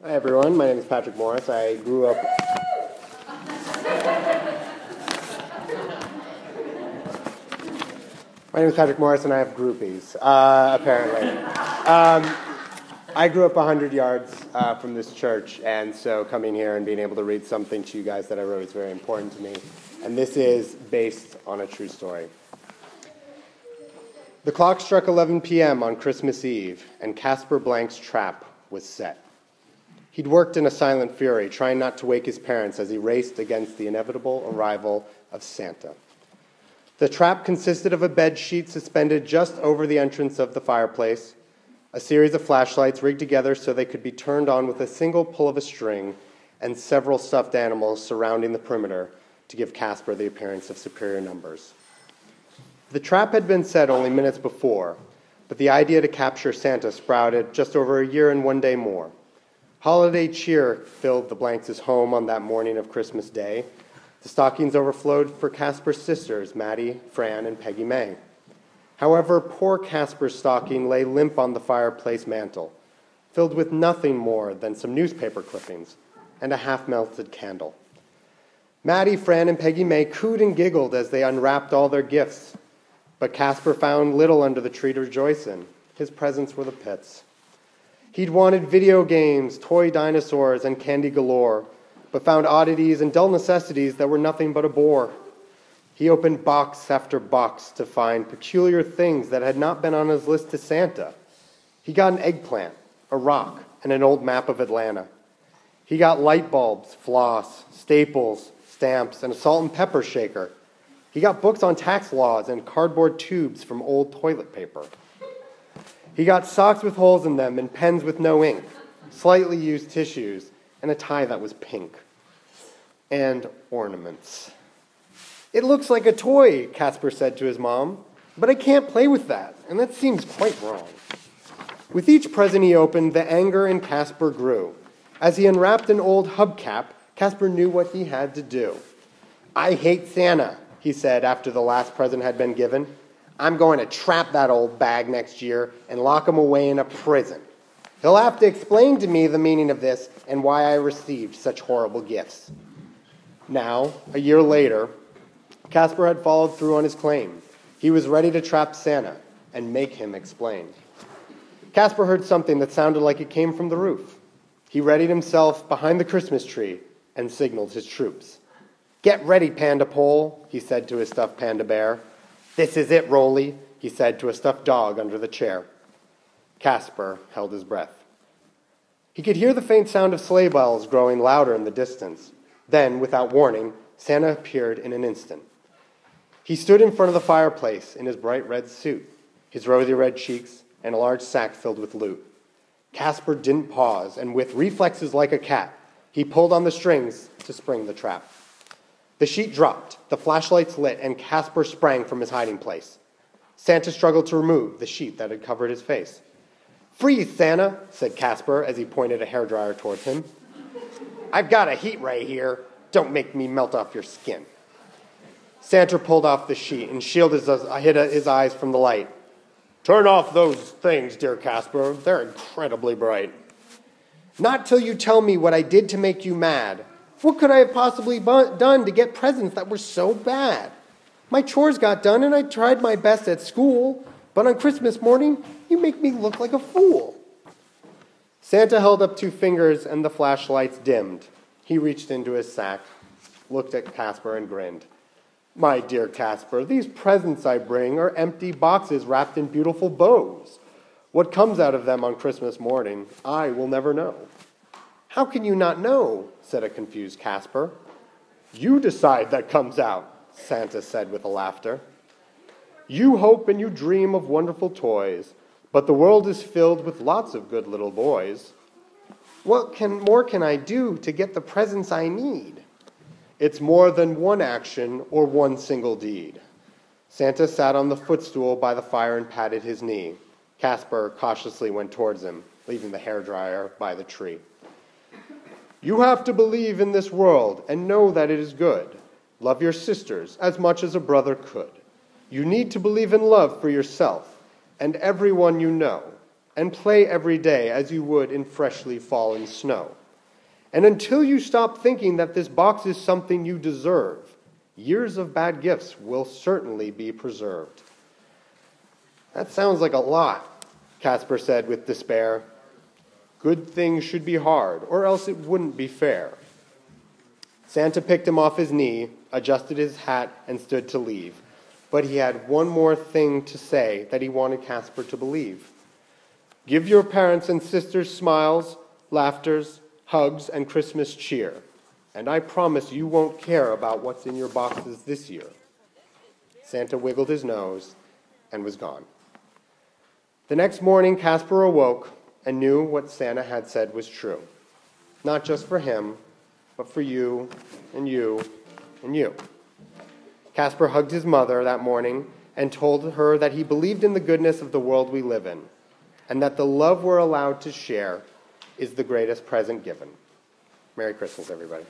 Hi everyone, my name is Patrick Morris. I grew up... My name is Patrick Morris and I have groupies, apparently. I grew up 100 yards from this church, and so coming here and being able to read something to you guys that I wrote is very important to me. And this is based on a true story. The clock struck 11 p.m. on Christmas Eve, and Casper Blank's trap was set. He'd worked in a silent fury, trying not to wake his parents as he raced against the inevitable arrival of Santa. The trap consisted of a bed sheet suspended just over the entrance of the fireplace, a series of flashlights rigged together so they could be turned on with a single pull of a string, and several stuffed animals surrounding the perimeter to give Casper the appearance of superior numbers. The trap had been set only minutes before, but the idea to capture Santa sprouted just over a year and 1 day more. Holiday cheer filled the Blanks' home on that morning of Christmas Day. The stockings overflowed for Casper's sisters, Maddie, Fran, and Peggy May. However, poor Casper's stocking lay limp on the fireplace mantel, filled with nothing more than some newspaper clippings and a half-melted candle. Maddie, Fran, and Peggy May cooed and giggled as they unwrapped all their gifts, but Casper found little under the tree to rejoice in. His presents were the pits. He'd wanted video games, toy dinosaurs, and candy galore, but found oddities and dull necessities that were nothing but a bore. He opened box after box to find peculiar things that had not been on his list to Santa. He got an eggplant, a rock, and an old map of Atlanta. He got light bulbs, floss, staples, stamps, and a salt and pepper shaker. He got books on tax laws and cardboard tubes from old toilet paper. He got socks with holes in them and pens with no ink, slightly used tissues, and a tie that was pink. And ornaments. "It looks like a toy," Casper said to his mom, "but I can't play with that, and that seems quite wrong." With each present he opened, the anger in Casper grew. As he unwrapped an old hubcap, Casper knew what he had to do. "I hate Santa," he said after the last present had been given. "I'm going to trap that old bag next year and lock him away in a prison. He'll have to explain to me the meaning of this and why I received such horrible gifts." Now, a year later, Casper had followed through on his claim. He was ready to trap Santa and make him explain. Casper heard something that sounded like it came from the roof. He readied himself behind the Christmas tree and signaled his troops. "Get ready, Panda Pole," he said to his stuffed panda bear. "This is it, Rolly," he said to a stuffed dog under the chair. Casper held his breath. He could hear the faint sound of sleigh bells growing louder in the distance. Then, without warning, Santa appeared in an instant. He stood in front of the fireplace in his bright red suit, his rosy red cheeks, and a large sack filled with loot. Casper didn't pause, and with reflexes like a cat, he pulled on the strings to spring the trap. The sheet dropped, the flashlights lit, and Casper sprang from his hiding place. Santa struggled to remove the sheet that had covered his face. "Freeze, Santa," said Casper as he pointed a hairdryer towards him. "I've got a heat ray here. Don't make me melt off your skin." Santa pulled off the sheet and shielded his eyes from the light. "Turn off those things, dear Casper. They're incredibly bright." "Not till you tell me what I did to make you mad. What could I have possibly done to get presents that were so bad? My chores got done and I tried my best at school, but on Christmas morning, you make me look like a fool." Santa held up 2 fingers and the flashlights dimmed. He reached into his sack, looked at Casper and grinned. "My dear Casper, these presents I bring are empty boxes wrapped in beautiful bows. What comes out of them on Christmas morning, I will never know." "How can you not know?" said a confused Casper. "You decide that comes out," Santa said with a laughter. "You hope and you dream of wonderful toys, but the world is filled with lots of good little boys." What more can I do to get the presents I need?" "It's more than one action or one single deed." Santa sat on the footstool by the fire and patted his knee. Casper cautiously went towards him, leaving the hairdryer by the tree. "You have to believe in this world and know that it is good. Love your sisters as much as a brother could. You need to believe in love for yourself and everyone you know, and play every day as you would in freshly fallen snow. And until you stop thinking that this box is something you deserve, years of bad gifts will certainly be preserved." "That sounds like a lot," Casper said with despair. "Good things should be hard, or else it wouldn't be fair." Santa picked him off his knee, adjusted his hat, and stood to leave. But he had one more thing to say that he wanted Casper to believe. "Give your parents and sisters smiles, laughters, hugs, and Christmas cheer, and I promise you won't care about what's in your boxes this year." Santa wiggled his nose and was gone. The next morning, Casper awoke and knew what Santa had said was true. Not just for him, but for you and you and you. Casper hugged his mother that morning and told her that he believed in the goodness of the world we live in, and that the love we're allowed to share is the greatest present given. Merry Christmas, everybody.